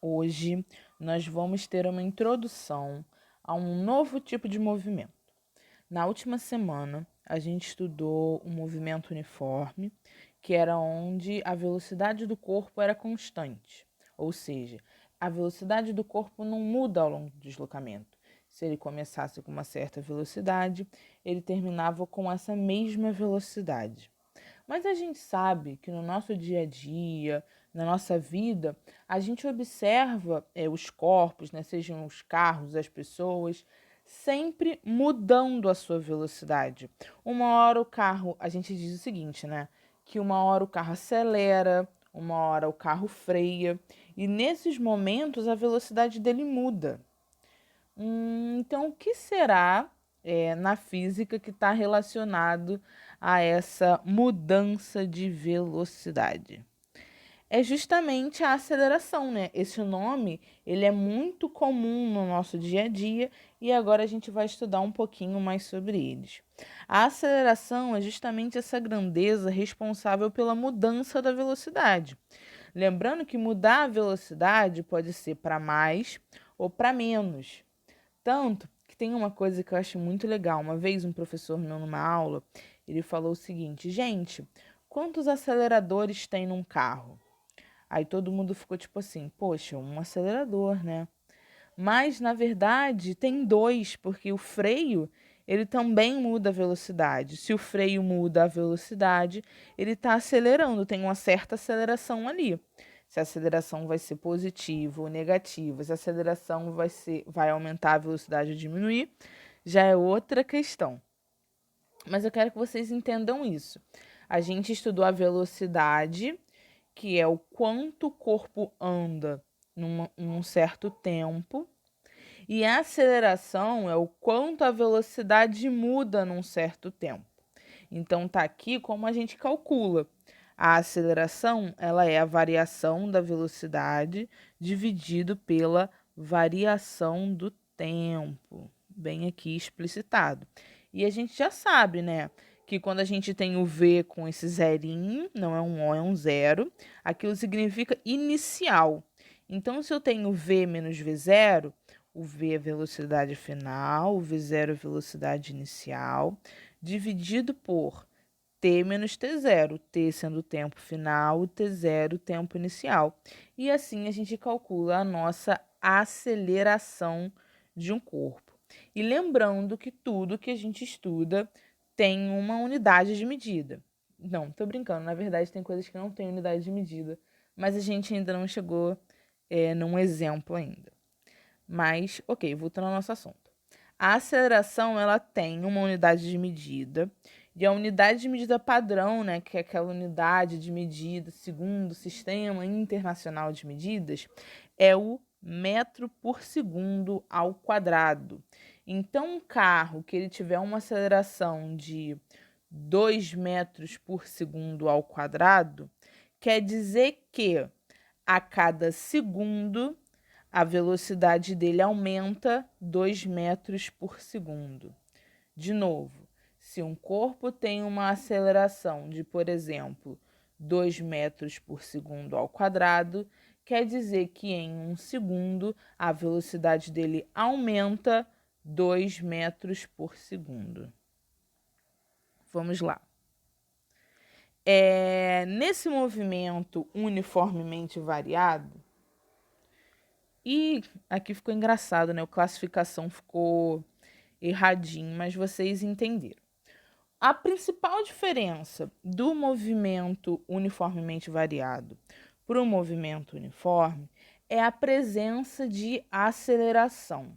Hoje nós vamos ter uma introdução a um novo tipo de movimento. Na última semana, a gente estudou o movimento uniforme, que era onde a velocidade do corpo era constante, ou seja, a velocidade do corpo não muda ao longo do deslocamento. Se ele começasse com uma certa velocidade, ele terminava com essa mesma velocidade. Mas a gente sabe que no nosso dia a dia, na nossa vida, a gente observa os corpos, né, sejam os carros, as pessoas, sempre mudando a sua velocidade. Uma hora o carro, a gente diz o seguinte, né? Que uma hora o carro acelera, uma hora o carro freia, e nesses momentos a velocidade dele muda. Então, o que será na física que está relacionado a essa mudança de velocidade? É justamente a aceleração, né? Esse nome, ele é muito comum no nosso dia a dia e agora a gente vai estudar um pouquinho mais sobre eles. A aceleração é justamente essa grandeza responsável pela mudança da velocidade. Lembrando que mudar a velocidade pode ser para mais ou para menos. Tanto que tem uma coisa que eu acho muito legal. Uma vez um professor meu numa aula, ele falou o seguinte: gente, quantos aceleradores tem num carro? Aí todo mundo ficou tipo assim, poxa, um acelerador, né? Mas na verdade tem dois, porque o freio ele também muda a velocidade. Se o freio muda a velocidade, ele está acelerando, tem uma certa aceleração ali. Se a aceleração vai ser positiva ou negativa, se a aceleração vai aumentar a velocidade ou diminuir, já é outra questão. Mas eu quero que vocês entendam isso. A gente estudou a velocidade, que é o quanto o corpo anda num certo tempo, e a aceleração é o quanto a velocidade muda num certo tempo. Então tá aqui como a gente calcula. A aceleração, ela é a variação da velocidade dividido pela variação do tempo, bem aqui explicitado. E a gente já sabe, né, que quando a gente tem o V com esse zerinho, não é um O, é um zero, aquilo significa inicial. Então, se eu tenho V menos V0, o V é velocidade final, o V0 é velocidade inicial, dividido por T menos T0, T sendo o tempo final, o T0 o tempo inicial. E assim a gente calcula a nossa aceleração de um corpo. E lembrando que tudo que a gente estuda tem uma unidade de medida. Não, tô brincando, na verdade tem coisas que não têm unidade de medida, mas a gente ainda não chegou num exemplo ainda. Mas, ok, voltando ao nosso assunto. A aceleração, ela tem uma unidade de medida, e a unidade de medida padrão, né, que é aquela unidade de medida segundo o Sistema Internacional de Medidas, é o metro por segundo ao quadrado. Então, um carro que ele tiver uma aceleração de 2 metros por segundo ao quadrado, quer dizer que a cada segundo a velocidade dele aumenta 2 metros por segundo. De novo, se um corpo tem uma aceleração de, por exemplo, 2 metros por segundo ao quadrado, quer dizer que em um segundo a velocidade dele aumenta 2 metros por segundo. Vamos lá. Nesse movimento uniformemente variado, e aqui ficou engraçado, né? A classificação ficou erradinho, mas vocês entenderam. A principal diferença do movimento uniformemente variado para o movimento uniforme é a presença de aceleração.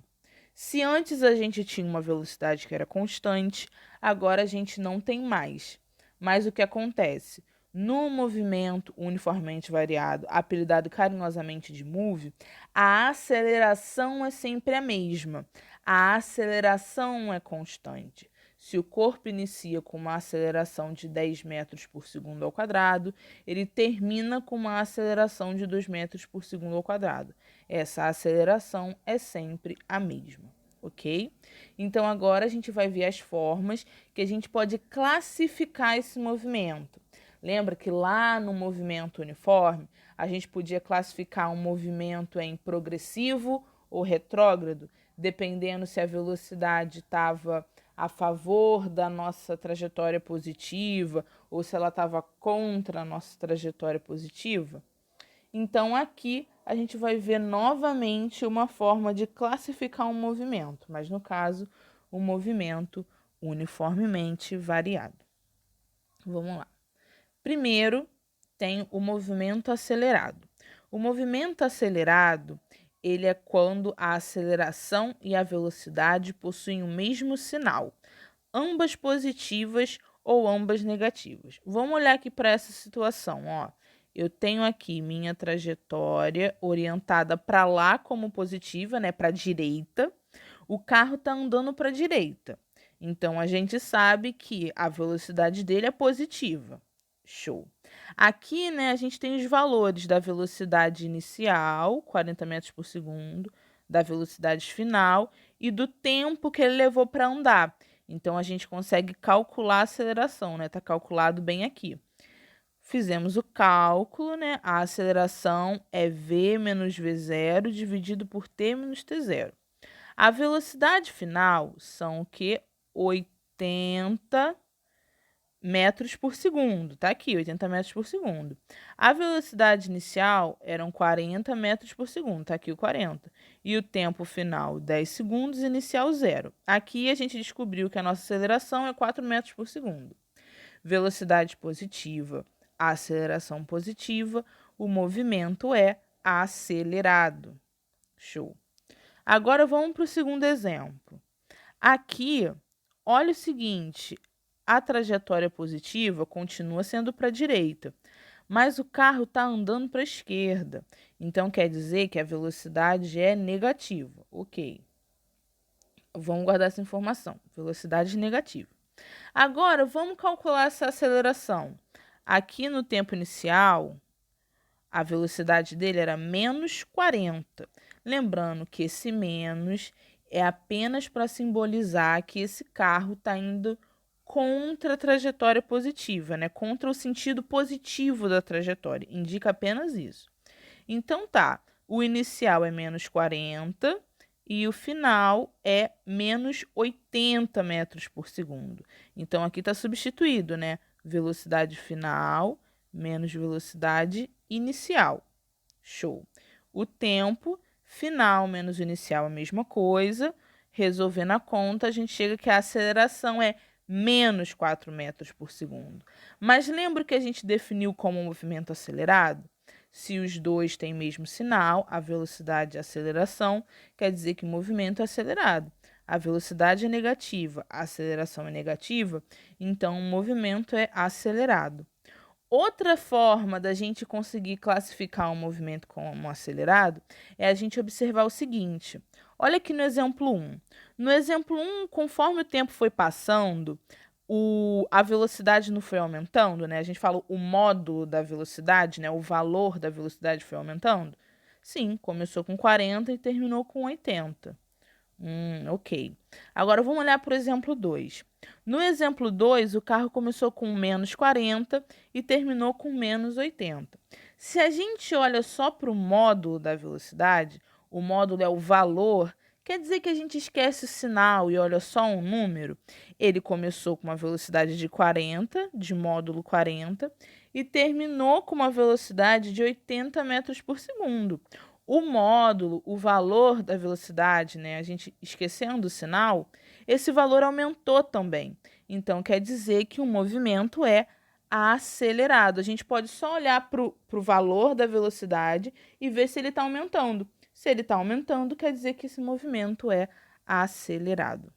Se antes a gente tinha uma velocidade que era constante, agora a gente não tem mais. Mas o que acontece? No movimento uniformemente variado, apelidado carinhosamente de MOVE, a aceleração é sempre a mesma. A aceleração é constante. Se o corpo inicia com uma aceleração de 10 metros por segundo ao quadrado, ele termina com uma aceleração de 2 metros por segundo ao quadrado. Essa aceleração é sempre a mesma, ok? Então agora a gente vai ver as formas que a gente pode classificar esse movimento. Lembra que lá no movimento uniforme a gente podia classificar um movimento em progressivo ou retrógrado, dependendo se a velocidade estava a favor da nossa trajetória positiva ou se ela estava contra a nossa trajetória positiva. Então, aqui a gente vai ver novamente uma forma de classificar um movimento, mas no caso, um movimento uniformemente variado. Vamos lá. Primeiro, tem o movimento acelerado. O movimento acelerado, ele é quando a aceleração e a velocidade possuem o mesmo sinal, ambas positivas ou ambas negativas. Vamos olhar aqui para essa situação, ó. Eu tenho aqui minha trajetória orientada para lá como positiva, né, para a direita. O carro está andando para a direita. Então, a gente sabe que a velocidade dele é positiva. Show. Aqui, né, a gente tem os valores da velocidade inicial, 40 metros por segundo, da velocidade final e do tempo que ele levou para andar. Então, a gente consegue calcular a aceleração, né? Está calculado bem aqui. Fizemos o cálculo, né? A aceleração é v menos v0 dividido por t menos t0. A velocidade final são o quê? 80 metros por segundo. Tá aqui, 80 metros por segundo. A velocidade inicial eram 40 metros por segundo. Tá aqui o 40. E o tempo final, 10 segundos, inicial 0. Aqui a gente descobriu que a nossa aceleração é 4 metros por segundo. Velocidade positiva, aceleração positiva, o movimento é acelerado. Show. Agora vamos para o segundo exemplo. Aqui, olha o seguinte, a trajetória positiva continua sendo para a direita, mas o carro está andando para a esquerda. Então, quer dizer que a velocidade é negativa. Ok. Vamos guardar essa informação. Velocidade negativa. Agora, vamos calcular essa aceleração. Aqui no tempo inicial, a velocidade dele era menos 40. Lembrando que esse menos é apenas para simbolizar que esse carro está indo contra a trajetória positiva, né? Contra o sentido positivo da trajetória. Indica apenas isso. Então tá, o inicial é menos 40 e o final é menos 80 metros por segundo. Então aqui está substituído, né? Velocidade final menos velocidade inicial. Show. O tempo final menos inicial é a mesma coisa. Resolvendo a conta, a gente chega que a aceleração é menos 4 metros por segundo. Mas lembra que a gente definiu como movimento acelerado? Se os dois têm mesmo sinal, a velocidade e a aceleração, quer dizer que o movimento é acelerado. A velocidade é negativa, a aceleração é negativa, então o movimento é acelerado. Outra forma da gente conseguir classificar um movimento como acelerado é a gente observar o seguinte. Olha aqui no exemplo 1. No exemplo 1, conforme o tempo foi passando, a velocidade não foi aumentando, né? A gente fala o módulo da velocidade, né? O valor da velocidade foi aumentando? Sim, começou com 40 e terminou com 80. Ok. Agora vamos olhar para o exemplo 2. No exemplo 2, o carro começou com menos 40 e terminou com menos 80. Se a gente olha só para o módulo da velocidade, o módulo é o valor, quer dizer que a gente esquece o sinal e olha só um número. Ele começou com uma velocidade de 40, de módulo 40, e terminou com uma velocidade de 80 metros por segundo. O módulo, o valor da velocidade, né? A gente esquecendo o sinal, esse valor aumentou também. Então, quer dizer que o movimento é acelerado. A gente pode só olhar para o valor da velocidade e ver se ele está aumentando. Se ele está aumentando, quer dizer que esse movimento é acelerado.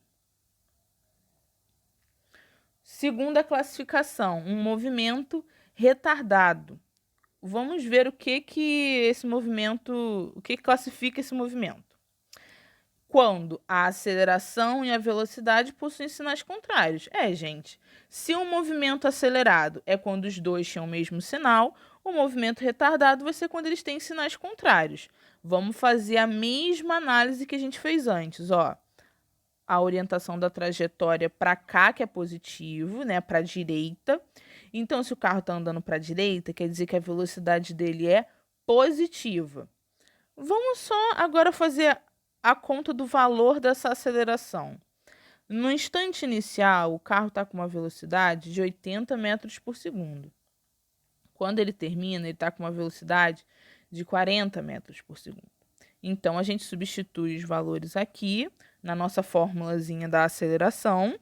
Segunda classificação, um movimento retardado. Vamos ver o que esse movimento, o que classifica esse movimento. Quando a aceleração e a velocidade possuem sinais contrários. Gente, se um movimento acelerado é quando os dois têm o mesmo sinal, o movimento retardado vai ser quando eles têm sinais contrários. Vamos fazer a mesma análise que a gente fez antes, ó. A orientação da trajetória para cá, que é positivo, né, para a direita. Então, se o carro está andando para a direita, quer dizer que a velocidade dele é positiva. Vamos só agora fazer a conta do valor dessa aceleração. No instante inicial, o carro está com uma velocidade de 80 metros por segundo. Quando ele termina, ele está com uma velocidade de 40 metros por segundo. Então, a gente substitui os valores aqui na nossa formulazinha da aceleração,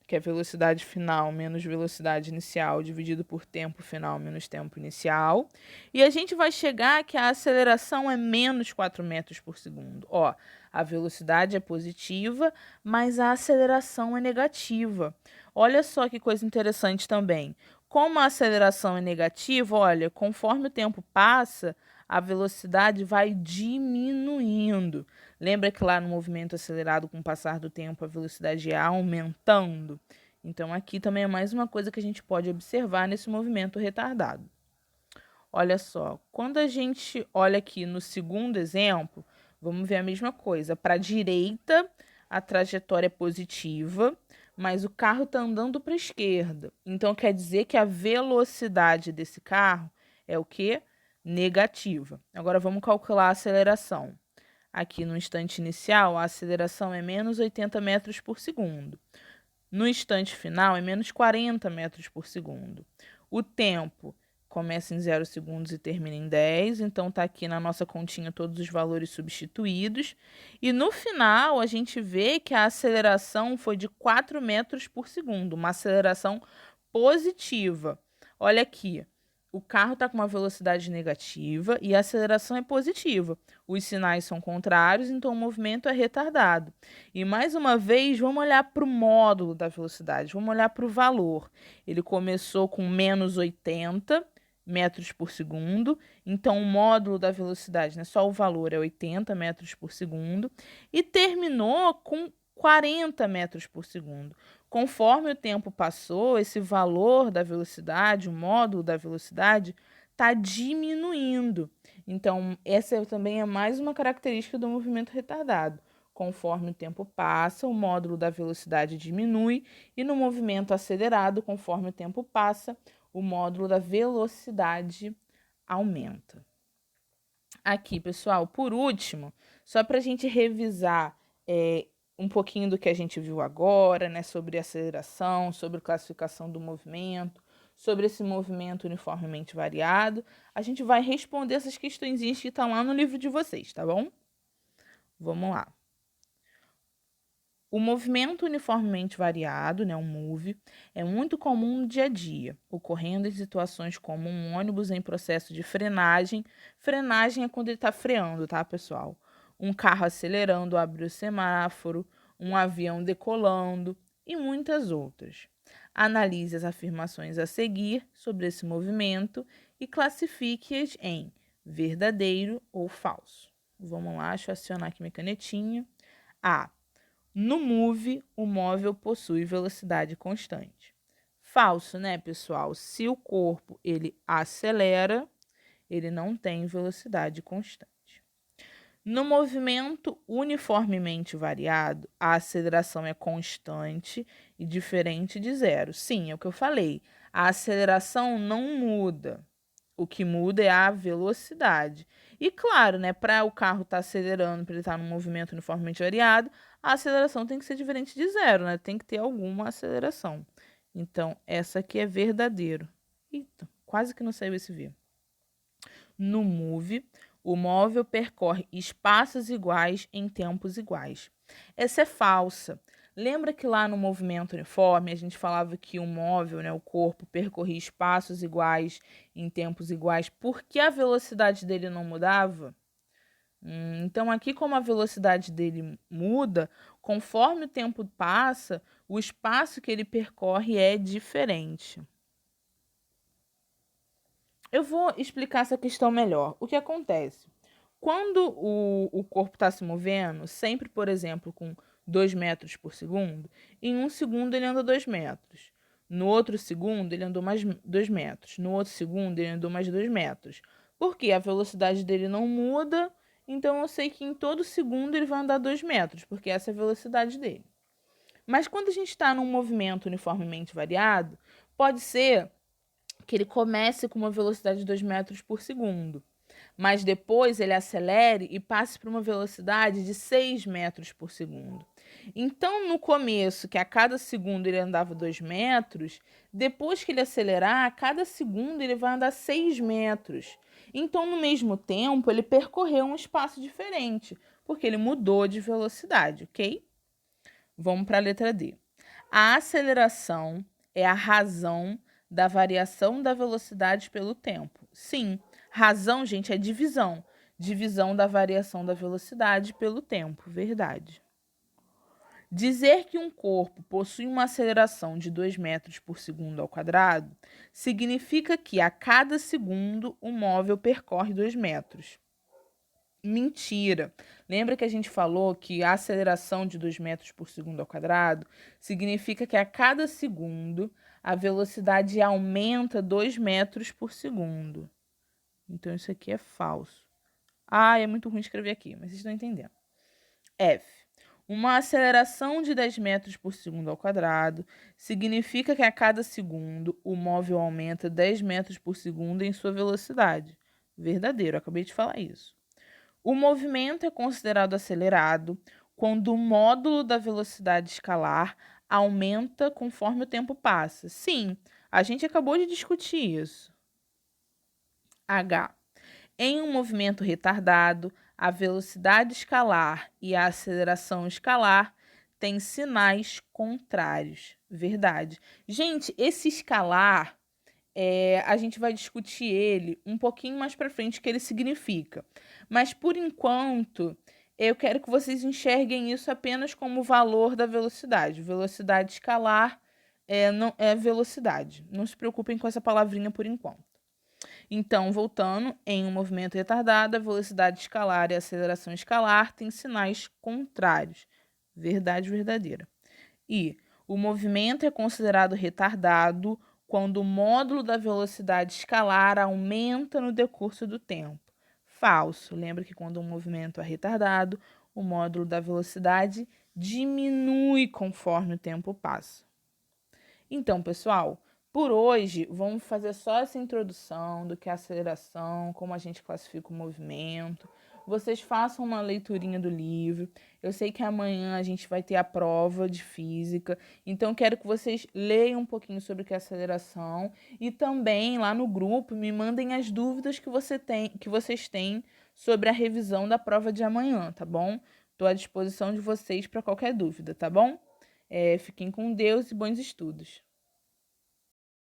que é velocidade final menos velocidade inicial dividido por tempo final menos tempo inicial. E a gente vai chegar que a aceleração é menos 4 metros por segundo. Ó, a velocidade é positiva, mas a aceleração é negativa. Olha só que coisa interessante também. Como a aceleração é negativa, olha, conforme o tempo passa, a velocidade vai diminuindo. Lembra que lá no movimento acelerado, com o passar do tempo, a velocidade é aumentando? Então, aqui também é mais uma coisa que a gente pode observar nesse movimento retardado. Olha só, quando a gente olha aqui no segundo exemplo, vamos ver a mesma coisa. Para a direita, a trajetória é positiva, mas o carro está andando para a esquerda. Então, quer dizer que a velocidade desse carro é o quê? Negativa. Agora, vamos calcular a aceleração. Aqui no instante inicial, a aceleração é menos 80 metros por segundo. No instante final, é menos 40 metros por segundo. O tempo começa em 0 segundos e termina em 10, então está aqui na nossa continha todos os valores substituídos. E no final, a gente vê que a aceleração foi de 4 metros por segundo, uma aceleração positiva. Olha aqui. O carro está com uma velocidade negativa e a aceleração é positiva. Os sinais são contrários, então o movimento é retardado. E mais uma vez, vamos olhar para o módulo da velocidade, vamos olhar para o valor. Ele começou com menos 80 metros por segundo, então o módulo da velocidade, né, só o valor é 80 metros por segundo, e terminou com 40 metros por segundo. Conforme o tempo passou, esse valor da velocidade, o módulo da velocidade, está diminuindo. Então, essa também é mais uma característica do movimento retardado. Conforme o tempo passa, o módulo da velocidade diminui, e no movimento acelerado, conforme o tempo passa, o módulo da velocidade aumenta. Aqui, pessoal, por último, só para a gente revisar um pouquinho do que a gente viu agora, né, sobre aceleração, sobre classificação do movimento, sobre esse movimento uniformemente variado, a gente vai responder essas questõezinhas que estão lá no livro de vocês, tá bom? Vamos lá. O movimento uniformemente variado, né, o MOVE, é muito comum no dia a dia, ocorrendo em situações como um ônibus em processo de frenagem. Frenagem é quando ele está freando, tá, pessoal? Um carro acelerando, abrir o semáforo, um avião decolando e muitas outras. Analise as afirmações a seguir sobre esse movimento e classifique-as em verdadeiro ou falso. Vamos lá, deixa eu acionar aqui minha canetinha. A. No MOVE, o móvel possui velocidade constante. Falso, né, pessoal? Se o corpo ele acelera, ele não tem velocidade constante. No movimento uniformemente variado, a aceleração é constante e diferente de zero. Sim, é o que eu falei. A aceleração não muda. O que muda é a velocidade. E claro, né, para o carro estar acelerando, para ele estar num movimento uniformemente variado, a aceleração tem que ser diferente de zero, né? Tem que ter alguma aceleração. Então, essa aqui é verdadeiro. Eita, quase que não saiu esse V. No MOVE, o móvel percorre espaços iguais em tempos iguais. Essa é falsa. Lembra que lá no movimento uniforme a gente falava que o móvel, né, o corpo, percorria espaços iguais em tempos iguais porque a velocidade dele não mudava? Então, aqui, como a velocidade dele muda, conforme o tempo passa, o espaço que ele percorre é diferente. Eu vou explicar essa questão melhor. O que acontece? Quando o corpo está se movendo, sempre, por exemplo, com 2 metros por segundo, em um segundo ele anda 2 metros. No outro segundo, ele andou mais 2 metros. No outro segundo, ele andou mais 2 metros. Porque a velocidade dele não muda, então eu sei que em todo segundo ele vai andar 2 metros, porque essa é a velocidade dele. Mas quando a gente está num movimento uniformemente variado, pode ser que ele comece com uma velocidade de 2 metros por segundo. mas depois ele acelere e passe para uma velocidade de 6 metros por segundo. Então, no começo, que a cada segundo ele andava 2 metros, depois que ele acelerar, a cada segundo ele vai andar 6 metros. Então, no mesmo tempo, ele percorreu um espaço diferente, porque ele mudou de velocidade, ok? Vamos para a letra D. A aceleração é a razão da variação da velocidade pelo tempo. Sim, razão, gente, é divisão. Divisão da variação da velocidade pelo tempo, verdade. Dizer que um corpo possui uma aceleração de 2 metros por segundo ao quadrado significa que a cada segundo o móvel percorre 2 metros. Mentira! Lembra que a gente falou que a aceleração de 2 metros por segundo ao quadrado significa que a cada segundo a velocidade aumenta 2 metros por segundo. Então isso aqui é falso. Ah, é muito ruim escrever aqui, mas vocês estão entendendo. F. Uma aceleração de 10 metros por segundo ao quadrado significa que a cada segundo o móvel aumenta 10 metros por segundo em sua velocidade. Verdadeiro, acabei de falar isso. O movimento é considerado acelerado quando o módulo da velocidade escalar aumenta conforme o tempo passa. Sim, a gente acabou de discutir isso. H. Em um movimento retardado, a velocidade escalar e a aceleração escalar têm sinais contrários. Verdade. Gente, esse escalar, a gente vai discutir ele um pouquinho mais para frente, o que ele significa. Mas, por enquanto, eu quero que vocês enxerguem isso apenas como o valor da velocidade. Velocidade escalar não é velocidade. Não se preocupem com essa palavrinha por enquanto. Então, voltando, em um movimento retardado, a velocidade escalar e a aceleração escalar têm sinais contrários. Verdade verdadeira. E o movimento é considerado retardado quando o módulo da velocidade escalar aumenta no decurso do tempo. Falso. Lembra que quando um movimento é retardado, o módulo da velocidade diminui conforme o tempo passa. Então, pessoal, por hoje, vamos fazer só essa introdução do que é aceleração, como a gente classifica o movimento. Vocês façam uma leiturinha do livro. Eu sei que amanhã a gente vai ter a prova de física, então quero que vocês leiam um pouquinho sobre o que é aceleração e também lá no grupo me mandem as dúvidas que vocês têm sobre a revisão da prova de amanhã, tá bom? Estou à disposição de vocês para qualquer dúvida, tá bom? Fiquem com Deus e bons estudos.